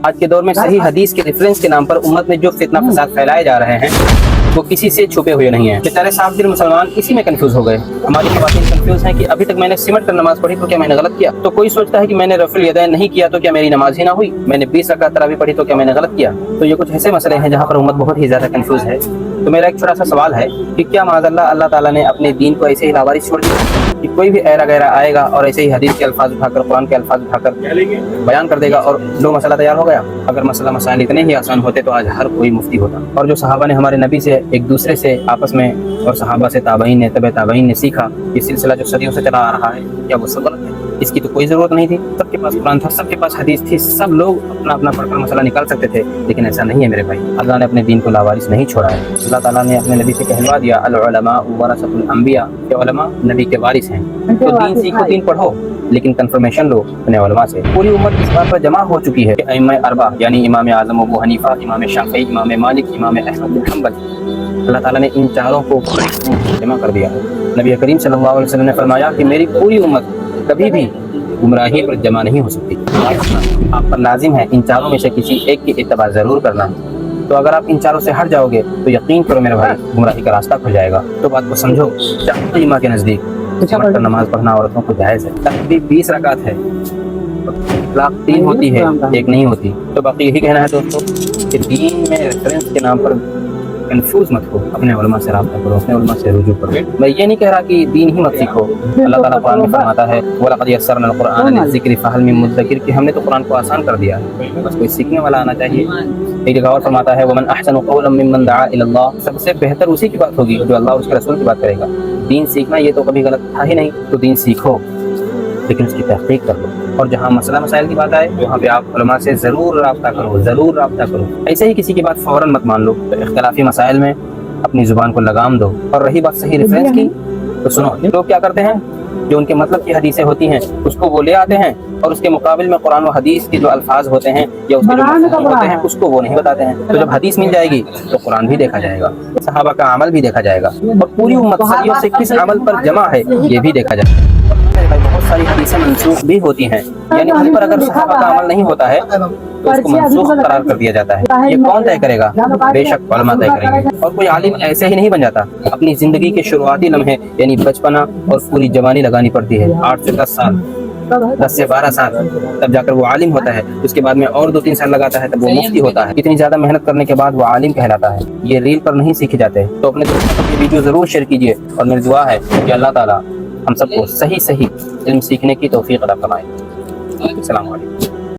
آج کے دور میں صحیح حدیث کے ریفرنس کے نام پر امت میں جو فتنہ فساد پھیلائے جا رہے ہیں وہ کسی سے چھپے ہوئے نہیں ہیں۔ بیچارے صاف دل مسلمان اسی میں کنفیوز ہو گئے۔ ہماری خواتین کنفیوز ہیں کہ ابھی تک میں نے سمٹ کر نماز پڑھی تو کیا میں نے غلط کیا؟ تو کوئی سوچتا ہے کہ میں نے رفع الیدین نہیں کیا تو کیا میری نماز ہی نہ ہوئی؟ میں نے 20 رکعت تراویح پڑھی تو کیا میں نے غلط کیا؟ تو یہ کچھ ایسے مسئلے ہیں جہاں پر امت بہت ہی زیادہ کنفیوز ہے۔ تو میرا ایک چھوٹا سا سوال ہے کہ کیا معاذ اللہ تعالیٰ نے اپنے دین کو ایسے ہی لاوارث چھوڑ دیا کہ کوئی بھی ایرا غیرہ آئے گا اور ایسے ہی حدیث کے الفاظ اٹھا کر قرآن کے الفاظ اٹھا کر بیان کر دے گا اور لو مسئلہ تیار ہو گیا؟ اگر مسائل اتنے ہی آسان ہوتے تو آج ہر کوئی مفتی ہوتا۔ اور جو صحابہ نے ہمارے نبی سے ایک دوسرے سے آپس میں اور صحابہ سے تابعین نے تبع تابعین نے سیکھا، یہ سلسلہ جو صدیوں سے چلا آ رہا ہے کیا وہ سب غلط ہے؟ اس کی تو کوئی ضرورت نہیں تھی۔ سب کے پاس قرآن تھا، سب کے پاس حدیث تھی، سب لوگ اپنا اپنا پڑھ کر مسئلہ نکال سکتے تھے، لیکن ایسا نہیں ہے میرے بھائی۔ اللہ نے اپنے دین کو لاوارث نہیں چھوڑا ہے۔ اللہ تعالیٰ نے اپنے نبی سے کہلوا دیا العلماء ورثۃ الانبیاء، کہ علماء نبی کے وارث ہیں۔ تو دین سیکھو، دین پڑھو، لیکن کنفرمیشن لو اپنے علماء سے۔ پوری امت اس بات پر جمع ہو چکی ہے کہ ائمہ اربعہ یعنی امام اعظم ابو حنیفہ، امام شافعی، امام مالک، امام احمد بن حنبل، اللہ تعالیٰ نے ان چاروں کو جمع کر دیا ہے۔ نبی کریم صلی اللہ علیہ وسلم نے فرمایا کہ میری پوری امت کبھی بھی گمراہی پر جمع نہیں ہو سکتی۔ آپ پر لازم ہے ان چاروں میں سے کسی ایک کی اتباع ضرور کرنا۔ تو اگر آپ ان چاروں سے ہٹ جاؤ گے تو یقین کرو میرے بھائی گمراہی کا راستہ کھل جائے گا۔ تو بات کو سمجھو، شافعی امام کے نزدیک سمجھ کر نماز پڑھنا عورتوں کو جائز ہے۔ تقریباً 20 رکعت ہے، طلاق 3 ہوتی ہے، 1 نہیں ہوتی۔ تو باقی یہی کہنا ہے دوستو کہ دین میں ریفرنس کے نام پر کنفیوز مت ہو، اپنے علماء سے رابطہ کرو، اپنے علماء سے رجوع کرو۔ میں یہ نہیں کہہ رہا کہ دین ہی مت سیکھو۔ اللہ تعالیٰ قرآن میں فرماتا ہے وَلَقَدْ يَسَّرْنَا الْقُرْآنَ لِلذِّكْرِ فَهَلْ مِن مُدَّكِرٍ، کہ ہم نے تو قرآن کو آسان کر دیا ہے، بس کوئی سیکھنے والا آنا چاہیے۔ ایک جگہ اور فرماتا ہے وَمَنْ أَحْسَنُ قَوْلًا مِّمَّنْ دَعَا إِلَى اللَّهِ، سب سے بہتر اسی کی بات ہوگی جو اللہ اور اس کے رسول کی بات کرے گا۔ دین سیکھنا یہ تو کبھی غلط تھا ہی نہیں، تو دین سیکھو لیکن اس کی تحقیق کر لو، اور جہاں مسئلہ مسائل کی بات آئے وہاں پہ آپ علماء سے ضرور رابطہ کرو، ضرور رابطہ کرو۔ ایسے ہی کسی کی بات فوراً مت مان لو۔ تو اختلافی مسائل میں اپنی زبان کو لگام دو۔ اور رہی بات صحیح ریفرنس کی تو سنو، لوگ کیا کرتے ہیں جو ان کے مطلب کی حدیثیں ہوتی ہیں اس کو وہ لے آتے ہیں اور اس کے مقابل میں قرآن و حدیث کے جو الفاظ ہوتے ہیں یا اس کے جو مفہوم ہوتے ہیں اس کو وہ نہیں بتاتے ہیں۔ تو جب حدیث مل جائے گی تو قرآن بھی دیکھا جائے گا، صحابہ کا عمل بھی دیکھا جائے گا، اور پوری امت صدیوں سے کس عمل پر جمع ہے یہ بھی دیکھا جائے گا۔ بہت ساری حدیثیں منسوخ بھی ہوتی ہیں، یعنی ان پر اگر صحابہ کا عمل نہیں ہوتا ہے تو اس کو منسوخ قرار کر دیا جاتا ہے۔ یہ کون طے کرے گا؟ بے شک علماء طے کریں گے۔ اور کوئی عالم ایسے ہی نہیں بن جاتا، اپنی زندگی کے شروعاتی لمحے یعنی بچپنا اور پوری جوانی لگانی پڑتی ہے، 8 سے 10 سال، 10 سے 12 سال، تب جا کر وہ عالم ہوتا ہے۔ اس کے بعد میں اور 2-3 سال لگاتا ہے تب وہ مفتی ہوتا ہے۔ اتنی زیادہ محنت کرنے کے بعد وہ عالم کہلاتا ہے۔ یہ ریل پر نہیں سیکھے جاتے۔ تو اپنے دوستوں کو یہ ویڈیو ضرور شیئر کیجیے، اور میری دعا ہے کہ اللہ تعالیٰ ہم سب کو صحیح علم سیکھنے کی توفیق عطا فرمائے۔ السلام علیکم۔